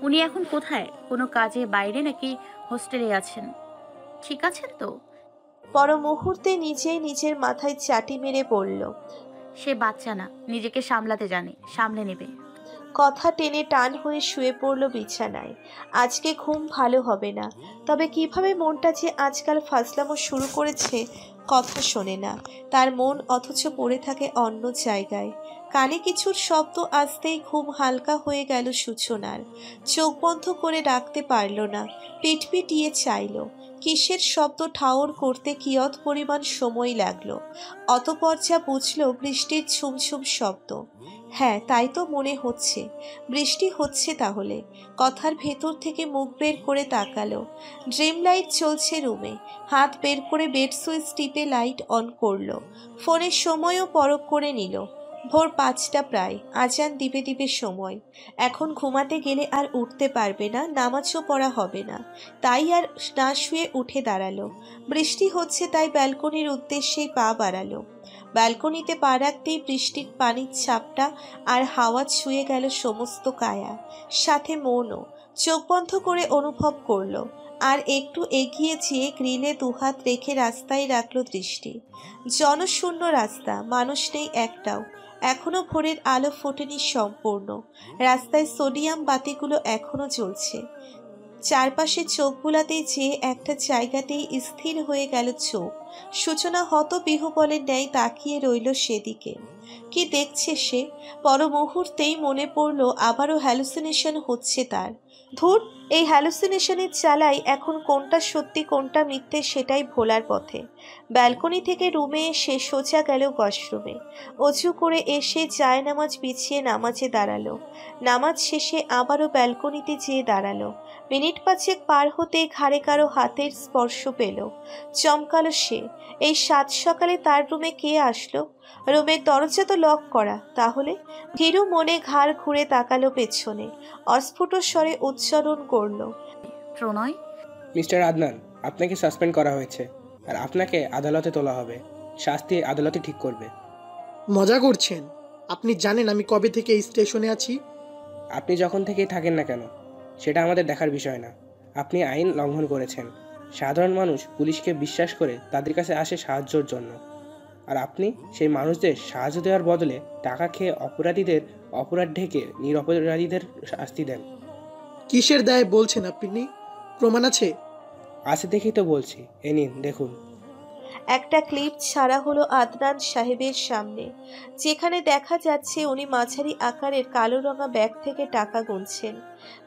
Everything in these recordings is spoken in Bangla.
উনি এখন কোথায়? কোনো কাজে বাইরে নাকি হোস্টেলে আছেন? ঠিক আছেন তো? পর মুহূর্তে নিজেই নিজের মাথায় চাটি মেরে বলল। সে বাচ্চা না, নিজেকে সামলাতে জানে, সামলে নেবে। কথা টেনে টান হয়ে শুয়ে পড়ল বিছানায়। আজকে ঘুম ভালো হবে না। তবে কিভাবে মনটা যে আজকাল ফাজলামো শুরু করেছে, কথা শোনে না তার মন, অথচ পড়ে থাকে অন্য জায়গায়। কানে কিছুর শব্দ আসতেই ঘুম হালকা হয়ে গেল সূচনার। চোখ বন্ধ করে রাখতে পারল না, পিটপিটিয়ে চাইল। কিসের শব্দ ঠাউর করতে কিয়ৎ পরিমাণ সময় লাগলো। অতঃপর যা বুঝল বৃষ্টির ঝুমঝুম শব্দ। হ্যাঁ, তাই তো মনে হচ্ছে বৃষ্টি হচ্ছে তাহলে। কথার ভেতর থেকে মুখ বের করে তাকালো। ড্রিম লাইট চলছে রুমে। হাত বের করে বেড সুইচ টিপে লাইট অন করলো। ফোনের সময়ও পরখ করে নিল। ভোর ৫টা প্রায়, আজান দিবে দিবে সময়। এখন ঘুমাতে গেলে আর উঠতে পারবে না, নামাজও পড়া হবে না। তাই আর না শুয়ে উঠে দাঁড়ালো। বৃষ্টি হচ্ছে তাই ব্যালকনির উদ্দেশ্যেই পা বাড়ালো। ব্যালকনিতে পা রাখতেই বৃষ্টির পানির ছাপটা আর হাওয়া ছুঁয়ে গেল সমস্ত কায়া, সাথে মনও। চোখ বন্ধ করে অনুভব করলো। আর একটু এগিয়ে যেয়ে গ্রিলে দুহাত রেখে রাস্তায় রাখলো দৃষ্টি। জনশূন্য রাস্তা, মানুষ নেই একটাও। এখনো ভোরের আলো ফোটেনি সম্পূর্ণ। রাস্তায় সোডিয়াম বাতিগুলো এখনো জ্বলছে। চারপাশে চোখ বুলাতেই যে একটা জায়গাতেই স্থির হয়ে গেল চোখ। সূচনা হতবিহ্বলের ন্যায় তাকিয়ে রইল সেদিকে। কি দেখছে সে? পর মুহূর্তেই মনে পড়ল আবারও হ্যালুসিনেশন হচ্ছে তার। ধুর, এই হ্যালুসিনেশনের চালাই এখন কোনটা সত্যি কোনটা মিথ্যে সেটাই ভোলার পথে। ব্যালকনি থেকে রুমে এসে সোজা গেল ওয়াশরুমে। অজু করে এসে জায়নামাজ বিছিয়ে নামাজে দাঁড়ালো। নামাজ শেষে আবারও ব্যালকনিতে যেয়ে দাঁড়ালো। মিনিট ৫ পার হতে ঘাড়ে কারো হাতের স্পর্শ পেল। চমকালো সে। এই সাত সকালে তার রুমে কে আসলো? রুমের দরজা তো লক করা, তাহলে? ভীরু মনে ঘাড় ঘুরে তাকালো পেছনে। অস্ফুট স্বরে উচ্চারণ করলো। প্রণয়। মিস্টার আদনান, আপনাকে সাসপেন্ড করা হয়েছে আর আপনাকে আদালতে তোলা হবে। শাস্তি আদালতে ঠিক করবে। মজা করছেন? আপনি জানেন আমি কবে থেকে এই স্টেশনে আছি? আপনি যখন থেকেই থাকেন না কেন, সেটা আমাদের দেখার বিষয় না। আপনি আইন লঙ্ঘন করেছেন। সাধারণ মানুষ পুলিশকে বিশ্বাস করে তাদের কাছে আসে সাহায্যের জন্য, আর আপনি সেই মানুষদের সাহায্য দেওয়ার বদলে টাকা খেয়ে অপরাধীদের অপরাধ ঢেকে নিরপরাধীদের শাস্তি দেন। কিসের দায়ে বলছেন আপনি? প্রমাণ আছে? আছে দেখেই তো বলছি। এ নিন দেখুন। একটা ক্লিপ ছাড়া হলো আদনান সাহেবের সামনে, যেখানে দেখা যাচ্ছে উনি মাঝারি আকারের কালো রঙা ব্যাগ থেকে টাকা গুনছেন।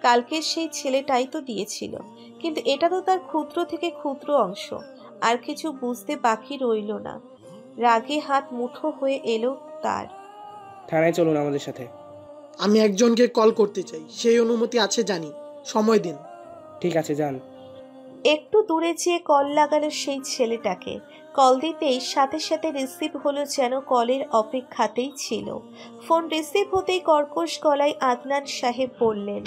কালকের সেই ছেলেটাই তো দিয়েছিল, কিন্তু এটা তো তার ক্ষুদ্র থেকে ক্ষুদ্র অংশ। আর কিছু বুঝতে বাকি রইল না। রাগে হাত মুঠো হয়ে এলো তার। থানায় চলুন আমাদের সাথে। আমি একজনকে কল করতে চাই, সেই অনুমতি আছে জানি। সময় দিন। ঠিক আছে, যান। একটু দূরে যেয়ে কল লাগালো সেই ছেলেটাকে। কল দিতেই সাথে সাথে রিসিভ হলো, যেন কলের অপেক্ষাতেই ছিল। ফোন রিসিভ হতেই কর্কশ গলায় আদনান সাহেব বললেন।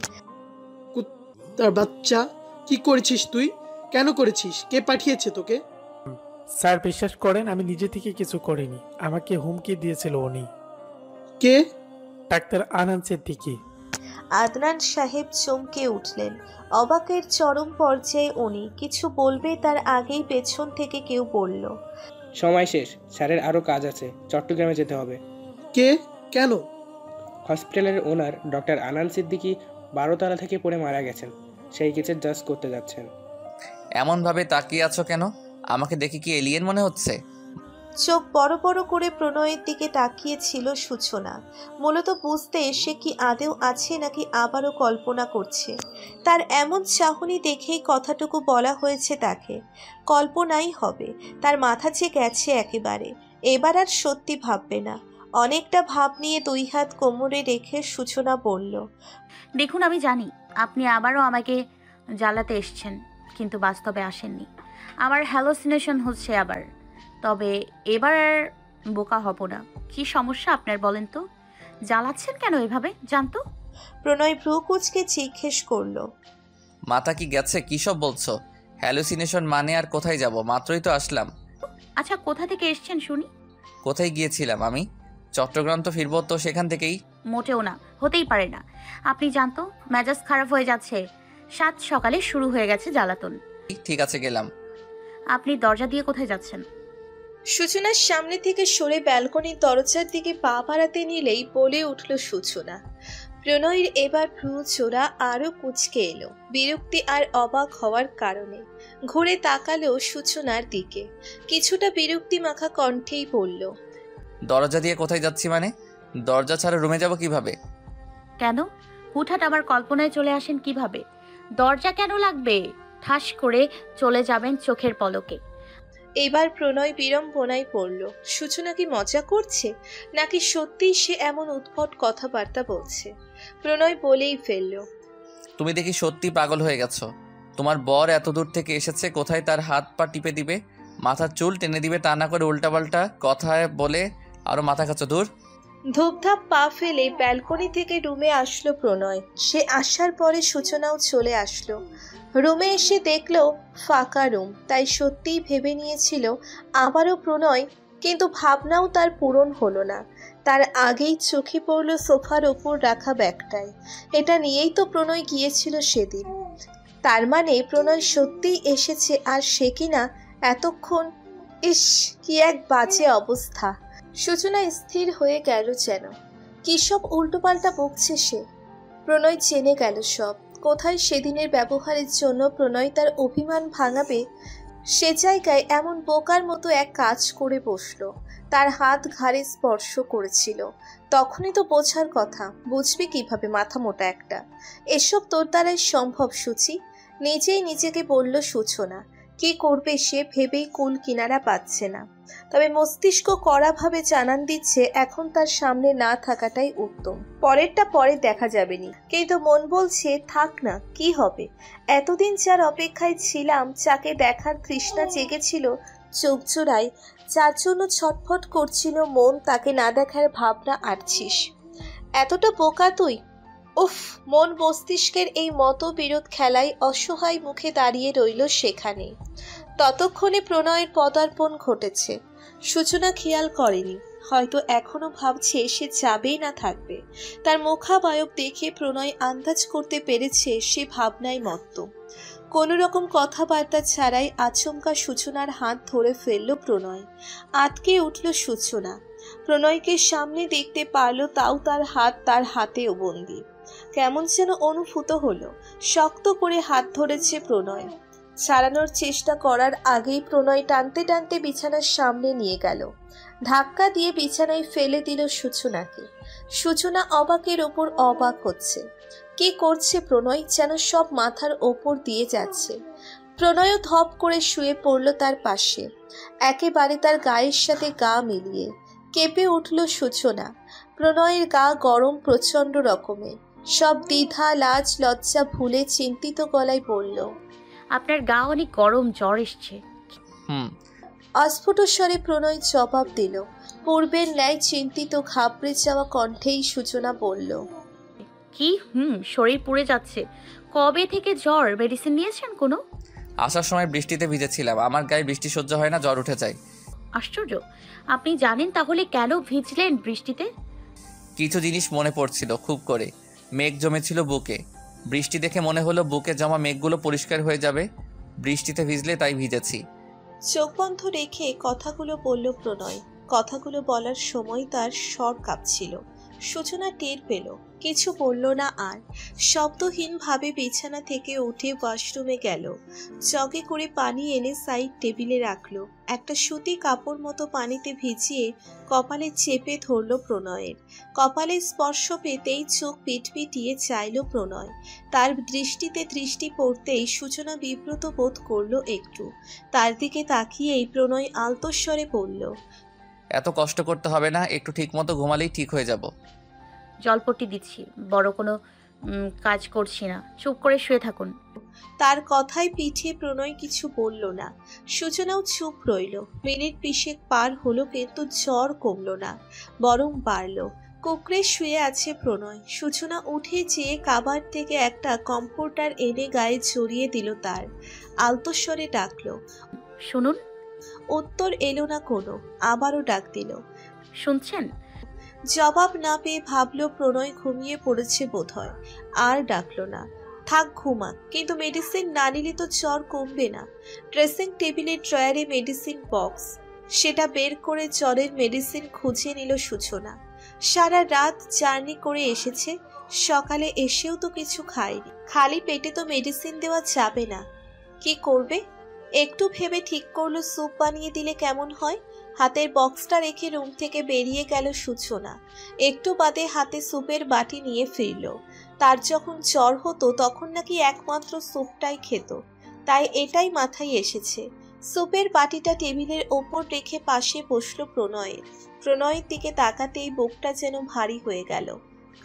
কুত্তার বাচ্চা, কি করেছিস তুই? কেন করেছিস? কে পাঠিয়েছে তোকে? স্যার বিশ্বাস করেন আমি নিজে থেকে কিছু করিনি, আমাকে হুমকি দিয়েছিল উনি। কে? ডাক্তার আনান সিদ্দিকী। আদনান সাহেব চমকে উঠলেন। অবাকের চরম পর্যায়ে উনি কিছু বলবে তার আগেই পেছন থেকে কেউ বলল। সময় শেষ, স্যারের আরও কাজ আছে, চট্টগ্রামে যেতে হবে। কে? কেন? হসপিটালের ওনার ডক্টর আনান সিদ্দিকী 12 তলা থেকে পড়ে মারা গেছেন। সেই কেসের জাজ করতে যাচ্ছেন। এমনভাবে তাকিয়ে আছো কেন? আমাকে দেখে কি এলিয়েন মনে হচ্ছে? চোখ বড় বড় করে প্রণয়ের দিকে তাকিয়েছিল সূচনা, মূলত বুঝতে সে কি আদেও আছে নাকি আবারও কল্পনা করছে। তার এমন চাহনি দেখেই কথাটুকু বলা হয়েছে তাকে। কল্পনাই হবে। তার মাথা যে গেছে একেবারে। এবার আর সত্যি ভাববে না। অনেকটা ভাব নিয়ে 2 হাত কোমরে রেখে সূচনা বলল। দেখুন, আমি জানি আপনি আবারও আমাকে জ্বালাতে এসছেন, কিন্তু বাস্তবে আসেননি। আমার হ্যালোসিনেশন হচ্ছে আবার, তবে এবার আর বোকা হব না। কি সমস্যা আপনার বলেন তো? জ্বালাচ্ছেন কেন এভাবে জানতো? প্রণয় ভ্রু কুচকে জিজ্ঞেস করলো। মাথা কি গেছে? কী সব বলছো? হ্যালুসিনেশন মানে? আর কোথায় যাব? মাত্রই তো আসলাম। আচ্ছা, কোথা থেকে এসছেন শুনি? কোথায় গিয়েছিলাম আমি? চট্টগ্রাম তো ফিরবো, তো সেখান থেকেই। মোটেও না, হতেই পারে না। আপনি জানতো মেজাজ খারাপ হয়ে যাচ্ছে। সাত সকালে শুরু হয়ে গেছে জ্বালাতন। ঠিক আছে, গেলাম। আপনি দরজা দিয়ে কোথায় যাচ্ছেন? সূচনার সামনে থেকে সরে ব্যালকনির দরজার দিকে পা বাড়াতে নিলেই বলে উঠল সূচনা। প্রণয়ের এবার ভ্রু চোরা আরো কুঁচকে এলো বিরক্তি আর অবাক হওয়ার কারণে। ঘুরে তাকালো সূচনার দিকে, কিছুটা বিরক্তি মাখা কণ্ঠেই বলল, দরজা দিয়ে কোথায় যাচ্ছি মানে? দরজা ছাড়া রুমে যাব কিভাবে? কেন? হুটহাট আমার কল্পনায় চলে আসেন কিভাবে? দরজা কেন লাগবে? ঠাস করে চলে যাবেন চোখের পলকে। এবার প্রণয় বিড়ম্বনায় পড়ল। সূচনা কি মজা করছে, নাকি সত্যিই সে এমন উদ্ভট কথাবার্তা বলছে? প্রণয় বলেই ফেলল, তুমি দেখি সত্যি পাগল হয়ে গেছো। তোমার বর এত দূর থেকে এসেছে, কোথায় তার হাত পা টিপে দিবে, মাথার চুল টেনে দিবে, তা না করে উল্টাপাল্টা কথা বলে আরো মাথা খাচ্ছ। দূর। ধূপধাপ পা ফেলে ব্যালকনি থেকে রুমে আসলো প্রণয়। সে আসার পরে সূচনাও চলে আসলো। রুমে এসে দেখলো ফাঁকা রুম, তাই সত্যিই ভেবে নিয়েছিল আবারও প্রণয়, কিন্তু ভাবনাও তার পূরণ হলো না। তার আগেই চোখে পড়ল সোফার ওপর রাখা ব্যাগটায়। এটা নিয়েই তো প্রণয় গিয়েছিল সেদিন। তার মানে প্রণয় সত্যিই এসেছে, আর সে কিনা এতক্ষণ। ইস, কি এক বাজে অবস্থা। সূচনা স্থির হয়ে গেল যেন। কি সব উল্টোপাল্টা বকছে সে। প্রণয় জেনে গেল সব। কোথায় সেদিনের ব্যবহারের জন্য প্রণয় তার অভিমান ভাঙাবে, সে জায়গায় এমন বোকার মতো এক কাজ করে বসলো। তার হাত ঘাড়ে স্পর্শ করেছিল। তখনই তো বোঝার কথা, বুঝবি কিভাবে মাথা মোটা একটা? এসব তোর দ্বারাই সম্ভব সুচি, নিজেই নিজেকে বলল সূচনা। কি করবে সে ভেবেই কুল কিনারা পাচ্ছে না। তবে মস্তিষ্ক কড়াভাবে জানান দিচ্ছে এখন তার সামনে না থাকাটাই উত্তম। পরেরটা পরে দেখা যাবে নি, কিন্তু মন বলছে থাক না, কি হবে? এতদিন যার অপেক্ষায় ছিলাম, যাকে দেখার তৃষ্ণা জেগেছিল চোখ জোড়ায়, যার জন্য ছটফট করছিল মন, তাকে না দেখার ভাবনা আটছিস। এতটা বোকা তুই? উফ, মন মস্তিষ্কের এই মতবিরোধ খেলায় অসহায় মুখে দাঁড়িয়ে রইল সেখানে। ততক্ষণে প্রণয়ের পদার্পণ ঘটেছে। সূচনা খেয়াল করেনি, হয়তো এখনো ভাবছে সে যাবেই না থাকবে। তার মুখাবয়ব দেখে প্রণয় আন্দাজ করতে পেরেছে সে ভাবনায় মত্ত। কোনো রকম কথাবার্তা ছাড়াই আচমকা সূচনার হাত ধরে ফেলল প্রণয়। আটকে উঠল সূচনা। প্রণয়কে সামনে দেখতে পারল, তাও তার হাত তার হাতেও বন্দি। কেমন যেন অনুভূত হলো। শক্ত করে হাত ধরেছে প্রণয়। ছাড়ানোর চেষ্টা করার আগেই প্রণয় টানতে টানতে বিছানার সামনে নিয়ে গেল। ধাক্কা দিয়ে বিছানায় ফেলে দিল সূচনাকে। সূচনা অবাকের ওপর অবাক হচ্ছে। কি করছে প্রণয়, যেন সব মাথার ওপর দিয়ে যাচ্ছে। প্রণয়ও ধপ করে শুয়ে পড়ল তার পাশে, একেবারে তার গায়ের সাথে গা মিলিয়ে। কেঁপে উঠল সূচনা। প্রণয়ের গা গরম প্রচণ্ড রকমের। সব দ্বিধা লাজ লজ্জা ভুলে চিন্তিত গলায় বলল, আপনার গা অনেক গরম, জ্বর এসছে। অস্ফুট স্বরে প্রণয় জবাব দিল। পূর্বের ন্যায় চিন্তিত ঘাবড়ে যাওয়া কণ্ঠেই সূচনা বলল, কি? শরীর পুড়ে যাচ্ছে। কবে থেকে জ্বর? মেডিসিন নিয়েছেন কোনো? আসার সময় বৃষ্টিতে ভিজেছিলাম, আমার গায়ে বৃষ্টি সহ্য হয় না, জ্বর উঠে যায়। আশ্চর্য, আপনি জানেন তাহলে কেন ভিজলেন বৃষ্টিতে? কিছু জিনিস মনে পড়ছিল খুব করে। মেঘ জমেছিল বুকে, বৃষ্টি দেখে মনে হলো বুকে জমা মেঘগুলো পরিষ্কার হয়ে যাবে বৃষ্টিতে ভিজলে, তাই ভিজেছি। চোখ বন্ধ রেখে কথাগুলো বলল প্রণয়। কথাগুলো বলার সময় তার স্বর কাঁপছিল। সূচনা টের পেল, কিছু বলল না আর। শব্দহীনভাবে বিছানা থেকে উঠে ওয়াশরুমে গেল। জগে করে পানি এনে সাইড টেবিলে রাখলো। একটা সুতি কাপড় মতো পানিতে ভিজিয়ে কপালে চেপে ধরল প্রণয়ের। কপালে স্পর্শ পেতেই চোখ পিটপিটিয়ে চাইল প্রণয়। তার দৃষ্টিতে দৃষ্টি পড়তেই সূচনা বিব্রত বোধ করল একটু। তার দিকে তাকিয়েই প্রণয় আলতস্বরে বলল, এত কষ্ট করতে হবে না, একটু ঠিক মতো ঘুমালেই ঠিক হয়ে যাব। জলপট্টি দিচ্ছি, বড় কোনো কাজ করছি না, চুপ করে শুয়ে থাকুন। তার কথায় পিঠে প্রণয় কিছু বলল না। সূচনাও চুপ রইল। মিনিট 20 পার হলো, কিন্তু জ্বর কমল না, বরং বাড়ল। কুকড়ে শুয়ে আছে প্রণয়। সূচনা উঠে যেয়ে কাবার থেকে একটা কম্ফোর্টার এনে গায়ে জড়িয়ে দিল তার। আলতস্বরে ডাকলো, শুনুন। উত্তর এলো না কোনো। আবারও ডাক দিল, শুনছেন? জবাব না পেয়ে ভাবলো প্রণয় ঘুমিয়ে পড়েছে বোধহয়, আর ডাকলো না। থাক ঘুমাক, কিন্তু মেডিসিন না নিলে তো জ্বর কমবে না। ড্রেসিং টেবিলের ড্রয়ারে মেডিসিন বক্স, সেটা বের করে জ্বরের মেডিসিন খুঁজে নিল সূচনা। সারা রাত জার্নি করে এসেছে, সকালে এসেও তো কিছু খায়নি, খালি পেটে তো মেডিসিন দেওয়া যাবে না। কি করবে? একটু ভেবে ঠিক করলো স্যুপ বানিয়ে দিলে কেমন হয়। হাতের বক্সটা রেখে রুম থেকে বেরিয়ে গেল সূচনা। একটু বাদে হাতে স্যুপের বাটি নিয়ে ফিরল। তার যখন জ্বর হতো তখন নাকি একমাত্র স্যুপটাই খেত, তাই এটাই মাথায় এসেছে। স্যুপের বাটিটা টেবিলের ওপর রেখে পাশে বসলো প্রণয়ের। প্রণয়ের দিকে তাকাতেই বুকটা যেন ভারী হয়ে গেল।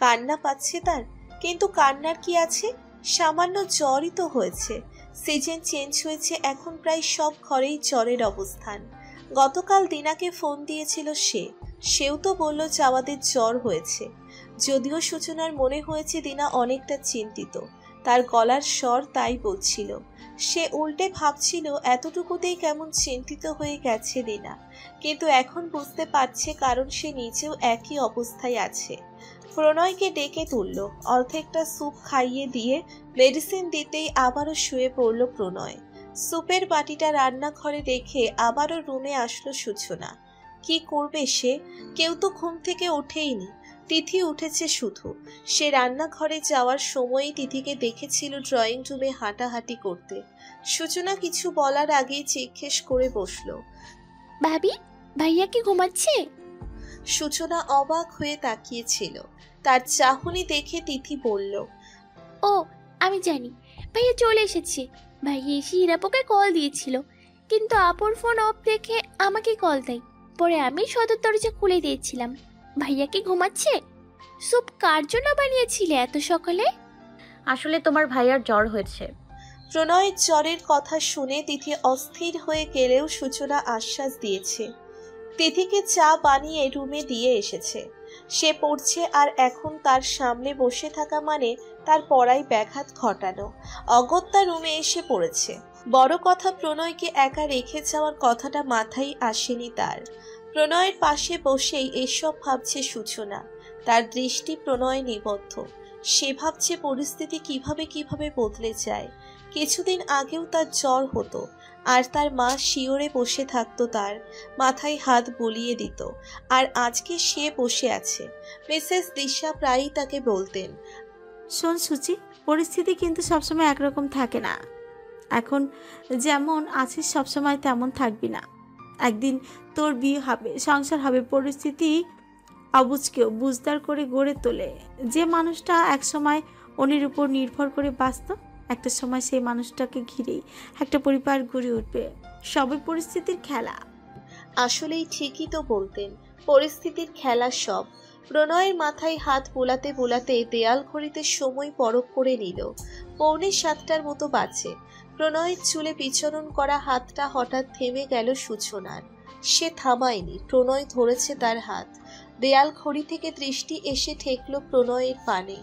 কান্না পাচ্ছে তার, কিন্তু কান্নার কি আছে? সামান্য জ্বরই তো হয়েছে। সিজন চেঞ্জ হয়েছে, এখন প্রায় সব ঘরেই জ্বরের অবস্থান। গতকাল দিনাকে ফোন দিয়েছিল সেও তো বলল যে আমাদের জ্বর হয়েছে। যদিও সূচনার মনে হয়েছে দিনা অনেকটা চিন্তিত, তার গলার স্বর তাই বলছিল। সে উল্টে ভাবছিল এতটুকুতেই কেমন চিন্তিত হয়ে গেছে দিনা, কিন্তু এখন বুঝতে পারছে কারণ সে নিজেও একই অবস্থায় আছে। প্রণয়কে ডেকে তুলল, অর্ধেকটা স্যুপ খাইয়ে দিয়ে মেডিসিন দিতেই আবারও শুয়ে পড়ল প্রণয়। স্যুপের বাটিটা রান্নাঘরে রেখে আবারও রুমে আসলো সূচনা। কি করবে সে? কেউ তো ঘুম থেকে ওঠেইনি, তিথি উঠেছে শুধু। সে রান্নাঘরে যাওয়ার সময়ই তিথিকে দেখেছিল ড্রয়িং রুমে হাঁটাহাঁটি করতে। সূচনা কিছু বলার আগেই জিজ্ঞেস করে বসলো, ভাবি, ভাইয়া কি ঘুমাচ্ছে? সূচনা অবাক হয়ে তাকিয়েছিল। তার চাহনি দেখে তিথি বলল, ও আমি জানি, ভাইয়া চলে এসেছে। ভাইয়া এসে ইরাপোকে কল দিয়েছিল, কিন্তু আপুর ফোন অফ দেখে আমাকে কল দেয়। পরে আমি সদর দরজা খুলে দিয়েছিলাম। ভাইয়া কি ঘুমাচ্ছে? স্যুপ কার জন্য বানিয়েছিলে এত সকালে? আসলে তোমার ভাইয়ার জ্বর হয়েছে। প্রণয়ের জ্বরের কথা শুনে তিথি অস্থির হয়ে গেলেও সূচনা আশ্বাস দিয়েছে। তিথিকে চা বানিয়ে রুমে দিয়ে এসেছে। সে পড়ছে, আর এখন তার সামনে বসে থাকা মানে তার পড়ায় ব্যাঘাত ঘটানো। অগত্যা রুমে এসে পড়েছে। বড় কথা, প্রণয়কে একা রেখে যাওয়ার কথাটা মাথায় আসেনি তার। প্রণয়ের পাশে বসেই এসব ভাবছে সূচনা। তার দৃষ্টি প্রণয়ে নিবদ্ধ। সে ভাবছে পরিস্থিতি কিভাবে বদলে যায়। কিছুদিন আগেও তার জ্বর হতো, আর তার মা শিওরে বসে থাকতো, তার মাথায় হাত বুলিয়ে দিত। আর আজকে সে বসে আছে। মিসেস দিশা প্রায়ই তাকে বলতেন, শোন সুচি, পরিস্থিতি কিন্তু সবসময় একরকম থাকে না। এখন যেমন আছিস সবসময় তেমন থাকবি না। একদিন তোর বিয়ে হবে, সংসার হবে, পরিস্থিতি অবুঝকেও বুঝদার করে গড়ে তোলে। যে মানুষটা একসময় অন্যের উপর নির্ভর করে বাঁচত, একটা সময় সেই মানুষটাকে ঘিরেই একটা পরিবার গড়ে উঠবে। সবই পরিস্থিতির খেলা। আসলেই ঠিকই তো বলতেন, পরিস্থিতির খেলা সব। প্রণয়ের মাথায় হাত বোলাতে বোলাতে দেয়াল ঘড়িতে সময় পরখ করে নিল। 6:45 মতো বাজে। প্রণয়ের চুলে বিচরণ করা হাতটা হঠাৎ থেমে গেল সূচনার। সে থামায়নি, প্রণয় ধরেছে তার হাত। দেয়াল ঘড়ি থেকে দৃষ্টি এসে ঠেকল প্রণয়ের পানে।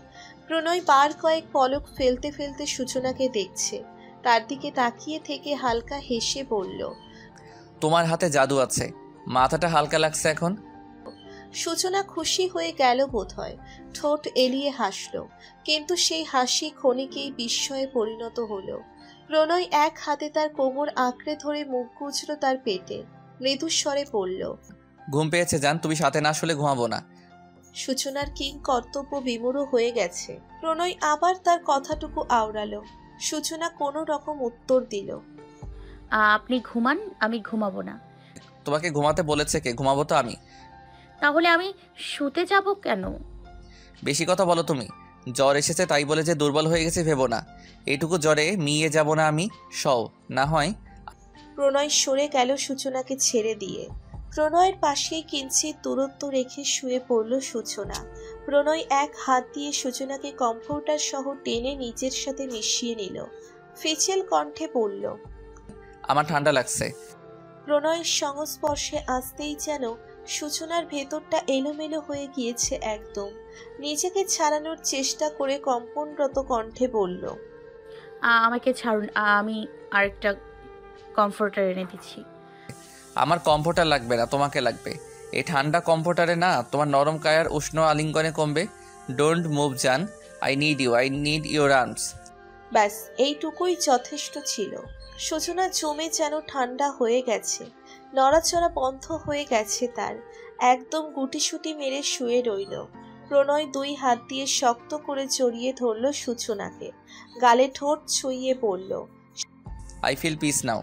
প্রণয় বার কয়েক পলক ফেলতে ফেলতে সূচনাকে দেখছে। তার দিকে তাকিয়ে থেকে হালকা হেসে বলল, তোমার হাতে জাদু আছে, মাথাটা হালকা লাগছে এখন। সূচনা খুশি হয়ে গেল বোধহয়, ঠোঁট এলিয়ে হাসল, কিন্তু সেই হাসি ক্ষণিকেই বিস্ময়ে পরিণত হলো। প্রণয় এক হাতে তার কোমর আঁকড়ে ধরে মুখ গুজল তার পেটে, মৃদুস্বরে বলল, ঘুম পেয়েছে জান, তুমি সাথে না আসলে ঘুমাবো না। সূচনার কিং কর্তব্য বিমূঢ় হয়ে গেছে। প্রণয় আবার তার কথাটুকু আওড়ালো। সূচনা কোনো রকম উত্তর দিল, আপনি ঘুমান, আমি ঘুমাবো না। তোমাকে ঘুমাতে বলেছে কে? ঘুমাবো তো আমি। তাহলে আমি শুতে যাব কেন? বেশি কথা বলো তুমি। জ্বর এসেছে তাই বলে যে দুর্বল হয়ে গেছে ভেবো না। এইটুকু জ্বরে মিয়ে যাব না আমি। সও না হয়। প্রণয় সরে গেল সূচনাকে ছেড়ে দিয়ে। প্রণয়ের পাশেই কিঞ্চিত দূরত্ব রেখে শুয়ে পড়ল সূচনা। প্রণয় এক হাত দিয়ে সূচনাকে কমফোর্টার সহ টেনে নিজের সাথে মিশিয়ে নিল। ফিচেল কণ্ঠে বলল, আমার ঠান্ডা লাগছে। প্রণয়ের সংস্পর্শে আসতেই যেন সূচনার ভেতরটা এলোমেলো হয়ে গিয়েছে একদম। নিজেকে ছাড়ানোর চেষ্টা করে কম্পনরত কণ্ঠে বলল, আমাকে ছাড়ুন, আমি আরেকটা কমফোর্টার এনে দিচ্ছি। আমার কমফোর্টার লাগবে না, তোমাকে লাগবে। এই ঠান্ডা কম্ফোর্টারে না তোমার নরম কায়ার উষ্ণ আলিঙ্গনে কমবে। ডোন্ট মুভ জান, আই নিড ইউর আর্মস। ব্যাস এইটুকুই যথেষ্ট ছিল। সূচনা জমে যেন ঠান্ডা হয়ে গেছে, নড়াচড়া বন্ধ হয়ে গেছে তার। একদম গুটিসুটি মেরে শুয়ে রইল। প্রণয় 2 হাত দিয়ে শক্ত করে জড়িয়ে ধরল সূচনাকে, গালে ঠোঁট ছুঁয়ে বলল, আই ফিল পিস নাও।